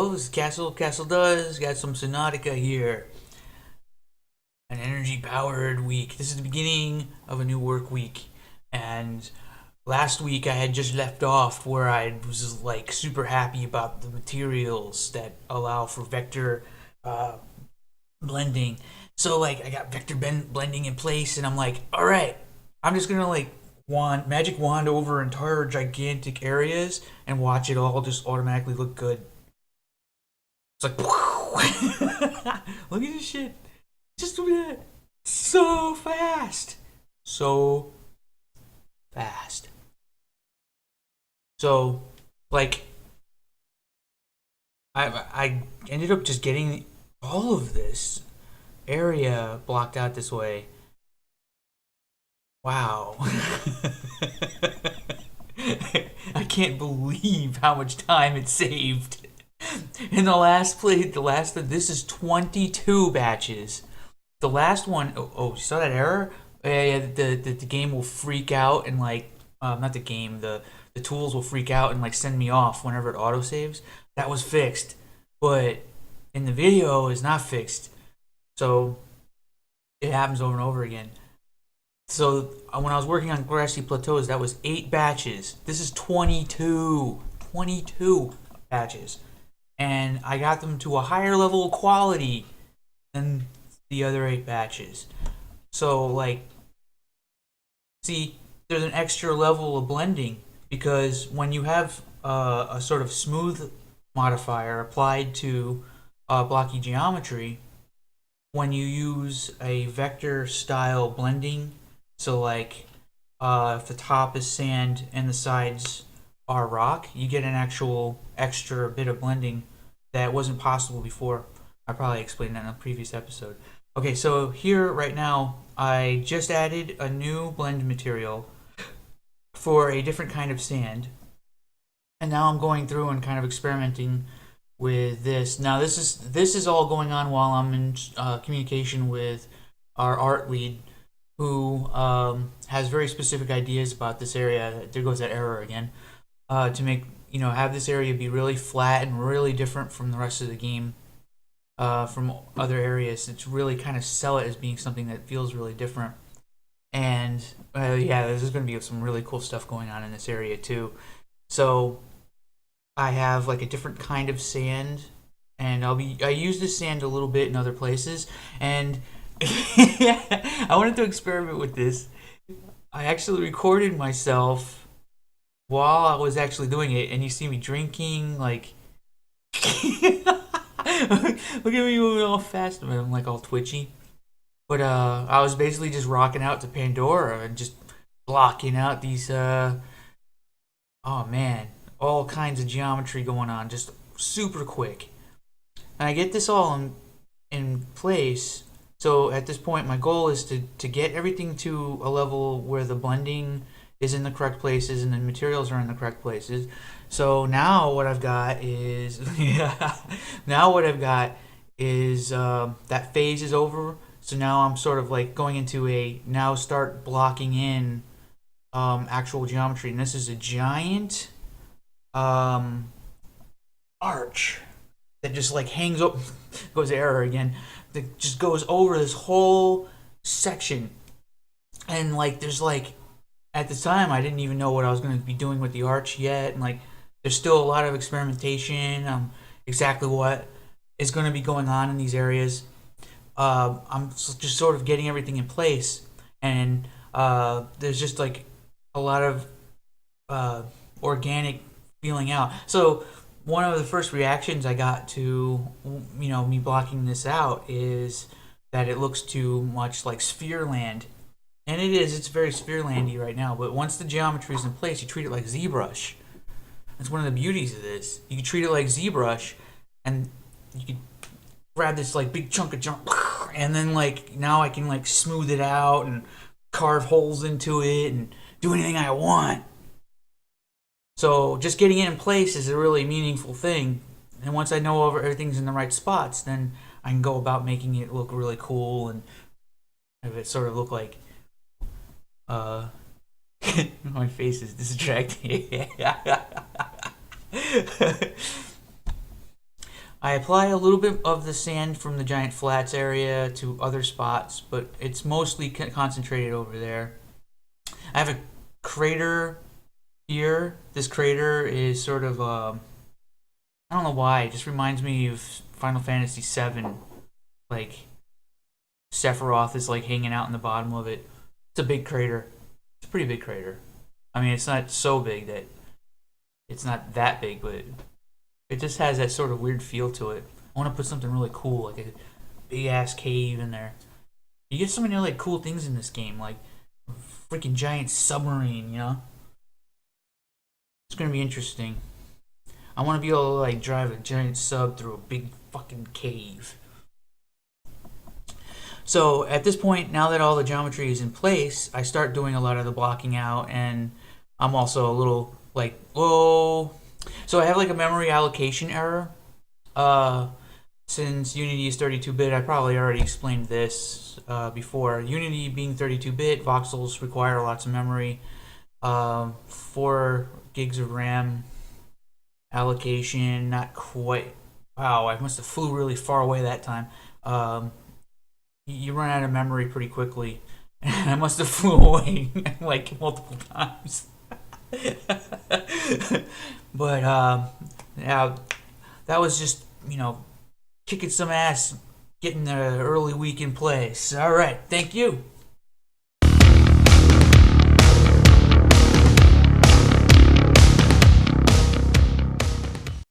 Oh, this is Castle does. Got some Sonatica here. An energy powered week. This is the beginning of a new work week. And last week I had just left off where I was like super happy about the materials that allow for vector uh, blending. So like I got blending in place, and I'm like, all right, I'm just gonna like magic wand over entire gigantic areas and watch it all just automatically look good. It's like, look at this shit. Just do that. So fast. So fast. So, like, I ended up just getting all of this area blocked out this way. Wow. I can't believe how much time it saved. In the last play, this is 22 batches. The last one, you saw that error? Yeah, the game will freak out and like, not the game, the tools will freak out and like send me off whenever it auto saves. That was fixed, but in the video is not fixed. So it happens over and over again. So when I was working on Grassy Plateaus, that was 8 batches. This is 22, 22 batches, and I got them to a higher level of quality than the other 8 batches. So like, see, there's an extra level of blending because when you have a sort of smooth modifier applied to blocky geometry, when you use a vector style blending, so like if the top is sand and the sides are rock, you get an actual extra bit of blending that wasn't possible before. I probably explained that in a previous episode. Okay, so here right now, I just added a new blend material for a different kind of sand, and now I'm going through and kind of experimenting with this. Now this is all going on while I'm in communication with our art lead, who has very specific ideas about this area. There goes that error again. To make have this area be really flat and really different from the rest of the game, from other areas. It's really kind of sell it as being something that feels really different. And yeah, there's going to be some really cool stuff going on in this area too. So I have like a different kind of sand, and I use this sand a little bit in other places, and I wanted to experiment with this. I actually recorded myself while I was actually doing it, and you see me drinking like. Look at me moving all fast, man. I'm like all twitchy. But I was basically just rocking out to Pandora and just blocking out these oh man, all kinds of geometry going on, just super quick. And I get this all in place. So at this point, my goal is to get everything to a level where the blending is in the correct places and the materials are in the correct places. So now what I've got is yeah, now what I've got is that phase is over. So now I'm sort of like going into a now start blocking in actual geometry, and this is a giant um, arch that just like hangs up, goes error again, that just goes over this whole section. And like there's like at the time I didn't even know what I was going to be doing with the arch yet, and like there's still a lot of experimentation exactly what is going to be going on in these areas. I'm just sort of getting everything in place, and there's just like a lot of organic feeling out. So one of the first reactions I got to me blocking this out is that it looks too much like Sphereland, and it is. It's very Spherelandy right now. But once the geometry is in place, you treat it like ZBrush. That's one of the beauties of this. You can treat it like ZBrush, and you can grab this like big chunk of junk, and then like now I can like smooth it out and carve holes into it and do anything I want. So just getting it in place is a really meaningful thing. And once I know everything's in the right spots, then I can go about making it look really cool and have it sort of look like uh my face is distracting. I apply a little bit of the sand from the giant flats area to other spots, but it's mostly concentrated over there. I have a crater here. This crater is sort of I don't know why. It just reminds me of Final Fantasy VII. Like Sephiroth is like hanging out in the bottom of it. It's a big crater. It's a pretty big crater. I mean, it's not so big that it's not that big, but it just has that sort of weird feel to it. I want to put something really cool, like a big ass cave in there. You get so many like cool things in this game, like a freaking giant submarine. It's gonna be interesting. I want to be able to like drive a giant sub through a big fucking cave. So at this point, now that all the geometry is in place, I start doing a lot of the blocking out, and I'm also a little like, whoa. So I have like a memory allocation error. Uh, since Unity is 32-bit, I probably already explained this before. Unity being 32-bit, voxels require lots of memory. 4 gigs of RAM allocation, not quite. Wow, I must have flew really far away that time. Um, you run out of memory pretty quickly. I must have flew away like multiple times. But yeah, that was just kicking some ass, getting the early week in place. All right, thank you.